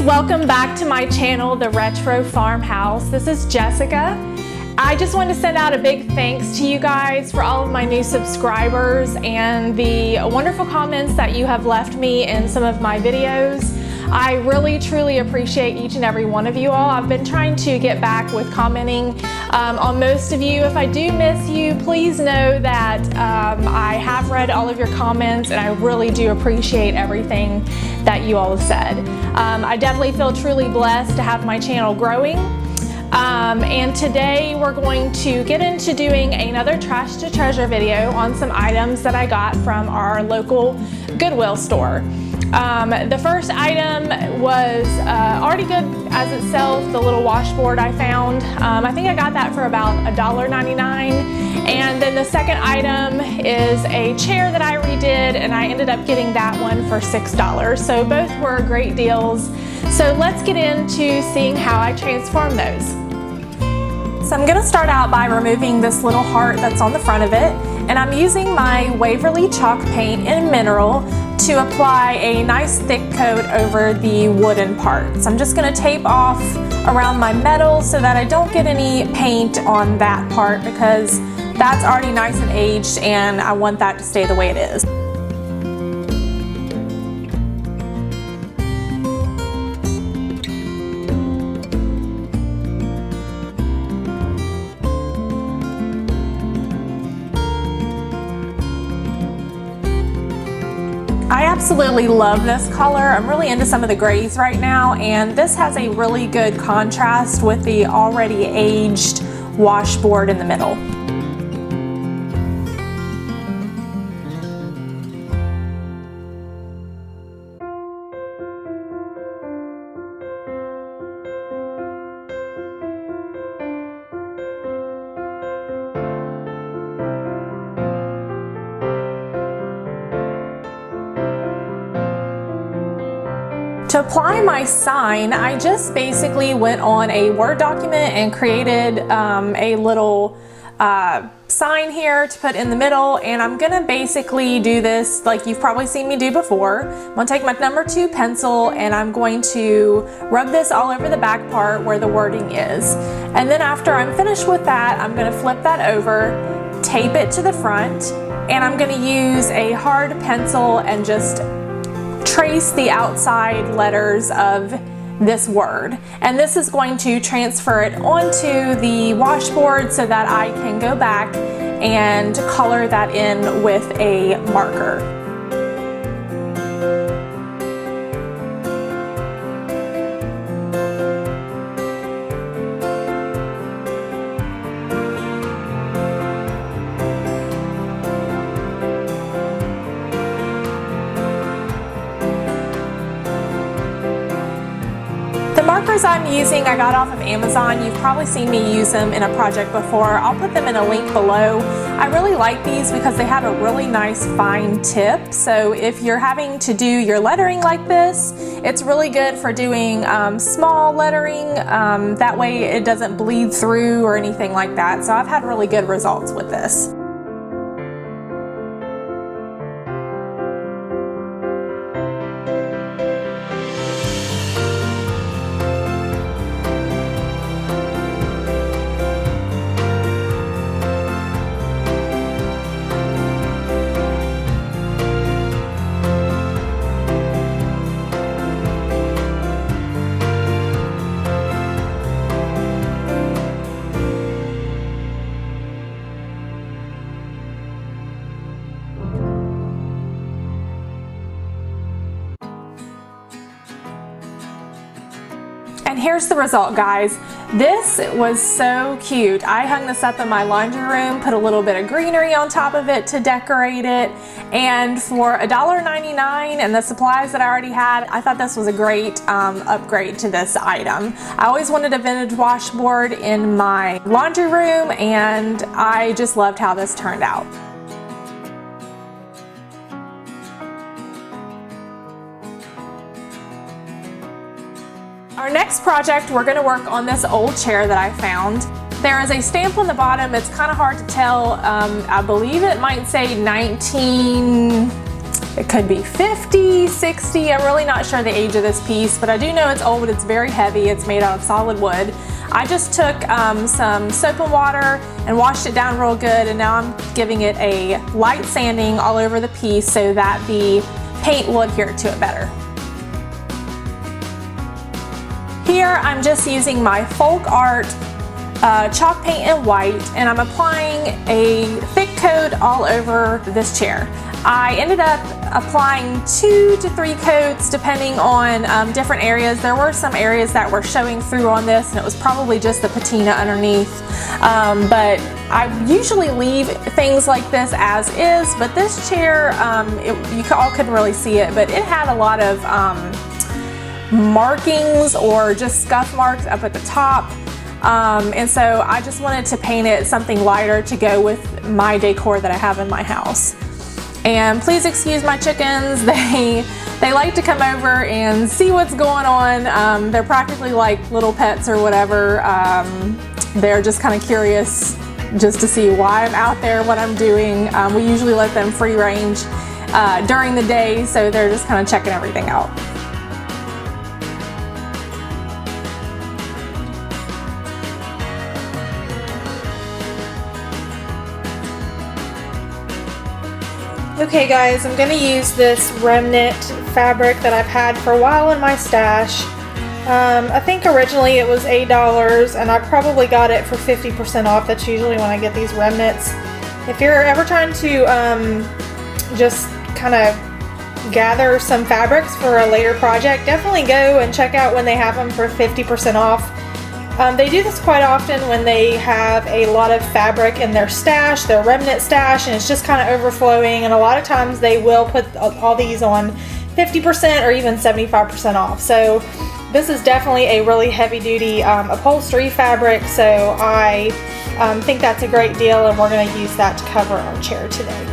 welcome back to my channel, The Retro Farmhouse. This is Jessica. I just want to send out a big thanks to you guys for all of my new subscribers and the wonderful comments that you have left me in some of my videos. I really truly appreciate each and every one of you all. I've been trying to get back with commenting on most of you. If I do miss you, please know that I have read all of your comments and I really do appreciate everything that you all have said. I definitely feel truly blessed to have my channel growing. And today we're going to get into doing another trash to treasure video on some items that I got from our local Goodwill store. The first item was already good as itself, the little washboard I found. I think I got that for about $1.99. And then the second item is a chair that I redid, and I ended up getting that one for $6. So both were great deals. So let's get into seeing how I transform those. So I'm going to start out by removing this little heart that's on the front of it, and I'm using my Waverly chalk paint in mineral to apply a nice thick coat over the wooden parts. I'm just going to tape off around my metal so that I don't get any paint on that part, because that's already nice and aged and I want that to stay the way it is. I absolutely love this color. I'm really into some of the grays right now, and this has a really good contrast with the already aged washboard in the middle. To apply my sign, I just basically went on a Word document and created a little sign here to put in the middle, and I'm gonna basically do this like you've probably seen me do before. I'm gonna take my number 2 pencil and I'm going to rub this all over the back part where the wording is. And then after I'm finished with that, I'm gonna flip that over, tape it to the front, and I'm gonna use a hard pencil and just trace the outside letters of this word. And this is going to transfer it onto the washboard so that I can go back and color that in with a marker. Markers I'm using I got off of Amazon. You've probably seen me use them in a project before. I'll put them in a link below. I really like these because they have a really nice fine tip. So if you're having to do your lettering like this, it's really good for doing small lettering. That way it doesn't bleed through or anything like that. So I've had really good results with this. And here's the result, guys. This was so cute. I hung this up in my laundry room, put a little bit of greenery on top of it to decorate it, and for $1.99 and the supplies that I already had, I thought this was a great upgrade to this item. I always wanted a vintage washboard in my laundry room, and I just loved how this turned out. Our next project, we're going to work on this old chair that I found. There is a stamp on the bottom. It's kind of hard to tell. I believe it might say 19 It could be 50, 60. I'm really not sure the age of this piece, but I do know it's old. It's very heavy. It's made out of solid wood. I just took some soap and water and washed it down real good, and now I'm giving it a light sanding all over the piece so that the paint will adhere to it better. Here I'm just using my Folk Art chalk paint in white, and I'm applying a thick coat all over this chair. I ended up applying 2 to 3 coats depending on different areas. There were some areas that were showing through on this, and it was probably just the patina underneath. But I usually leave things like this as is, but this chair, you all couldn't really see it, but it had a lot of markings or just scuff marks up at the top. And so I just wanted to paint it something lighter to go with my decor that I have in my house. And please excuse my chickens, they like to come over and see what's going on. They're practically like little pets or whatever. They're just kind of curious just to see why I'm out there, what I'm doing. We usually let them free range during the day, so they're just kind of checking everything out. Okay guys, I'm going to use this remnant fabric that I've had for a while in my stash. I think originally it was $8 and I probably got it for 50% off. That's usually when I get these remnants. If you're ever trying to just kind of gather some fabrics for a later project, definitely go and check out when they have them for 50% off. They do this quite often when they have a lot of fabric in their stash, their remnant stash, and it's just kind of overflowing, and a lot of times they will put all these on 50% or even 75% off. So this is definitely a really heavy duty upholstery fabric, so I think that's a great deal, and we're going to use that to cover our chair today.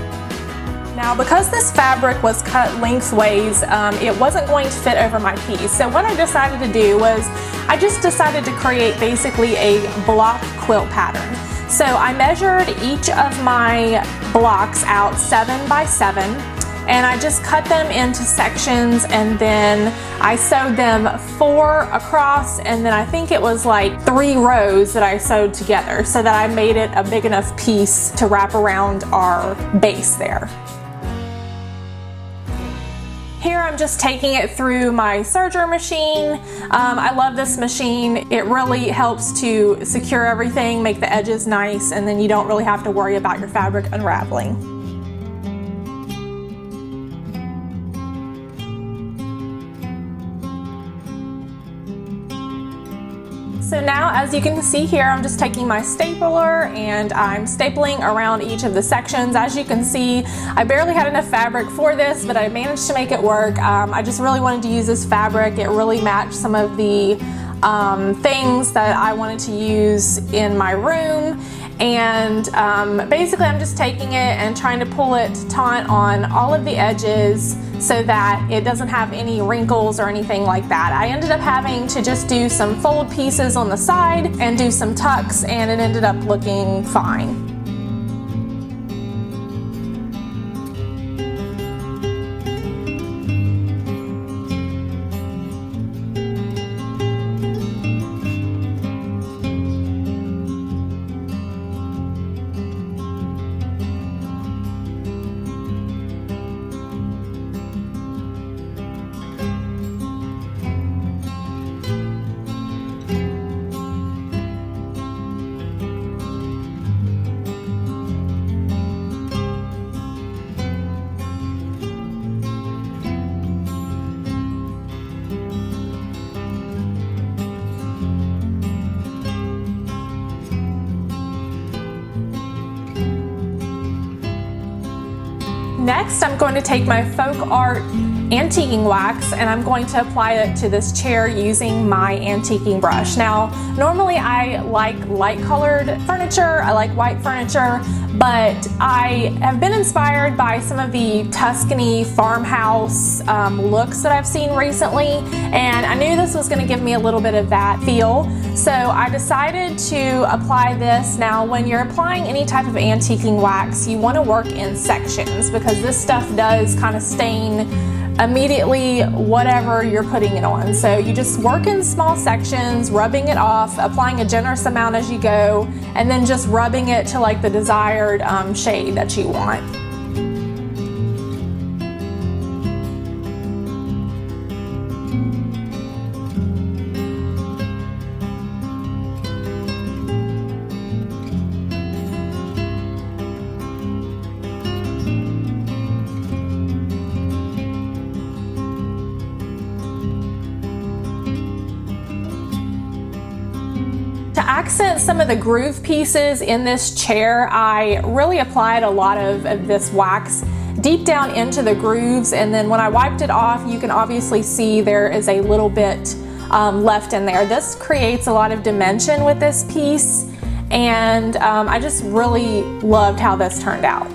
Now, because this fabric was cut lengthways, it wasn't going to fit over my piece. So what I decided to do was I just decided to create basically a block quilt pattern. So I measured each of my blocks out 7 by 7, and I just cut them into sections, and then I sewed them 4 across, and then I think it was like 3 rows that I sewed together so that I made it a big enough piece to wrap around our base there. Here I'm just taking it through my serger machine. I love this machine. It really helps to secure everything, make the edges nice, and then you don't really have to worry about your fabric unraveling. So now, as you can see here, I'm just taking my stapler and I'm stapling around each of the sections. As you can see, I barely had enough fabric for this, but I managed to make it work. I just really wanted to use this fabric. It really matched some of the things that I wanted to use in my room. And basically I'm just taking it and trying to pull it taut on all of the edges so that it doesn't have any wrinkles or anything like that. I ended up having to just do some fold pieces on the side and do some tucks, and it ended up looking fine. Next, I'm going to take my Folk Art antiquing wax, and I'm going to apply it to this chair using my antiquing brush. Now, normally I like light colored furniture, I like white furniture, but I have been inspired by some of the Tuscany farmhouse looks that I've seen recently, and I knew this was going to give me a little bit of that feel, so I decided to apply this. Now, when you're applying any type of antiquing wax, you want to work in sections because this stuff does kind of stain immediately whatever you're putting it on. So you just work in small sections, rubbing it off, applying a generous amount as you go, and then just rubbing it to like the desired shade that you want. To accent some of the groove pieces in this chair, I really applied a lot of this wax deep down into the grooves, and then when I wiped it off, you can obviously see there is a little bit left in there. This creates a lot of dimension with this piece, and I just really loved how this turned out.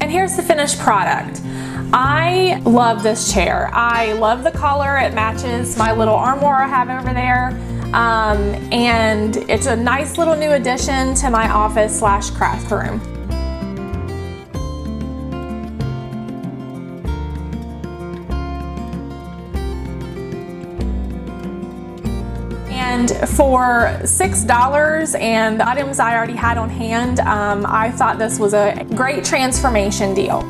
And here's the finished product. I love this chair. I love the color. It matches my little armoire I have over there. And it's a nice little new addition to my office / craft room. And for $6 and the items I already had on hand, I thought this was a great transformation deal.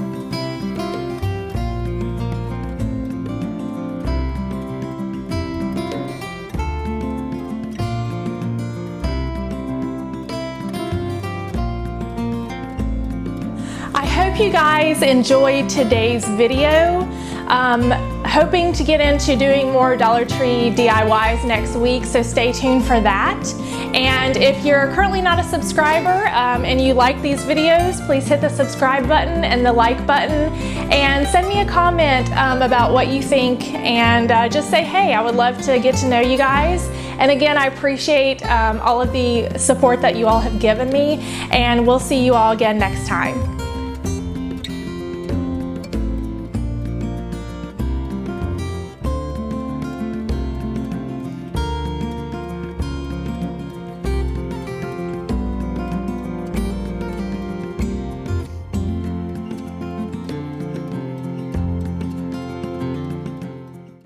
I hope you guys enjoyed today's video. Hoping to get into doing more Dollar Tree DIYs next week, so stay tuned for that. And if you're currently not a subscriber and you like these videos, please hit the subscribe button and the like button, and send me a comment about what you think, and just say, hey, I would love to get to know you guys. And again, I appreciate all of the support that you all have given me, and we'll see you all again next time.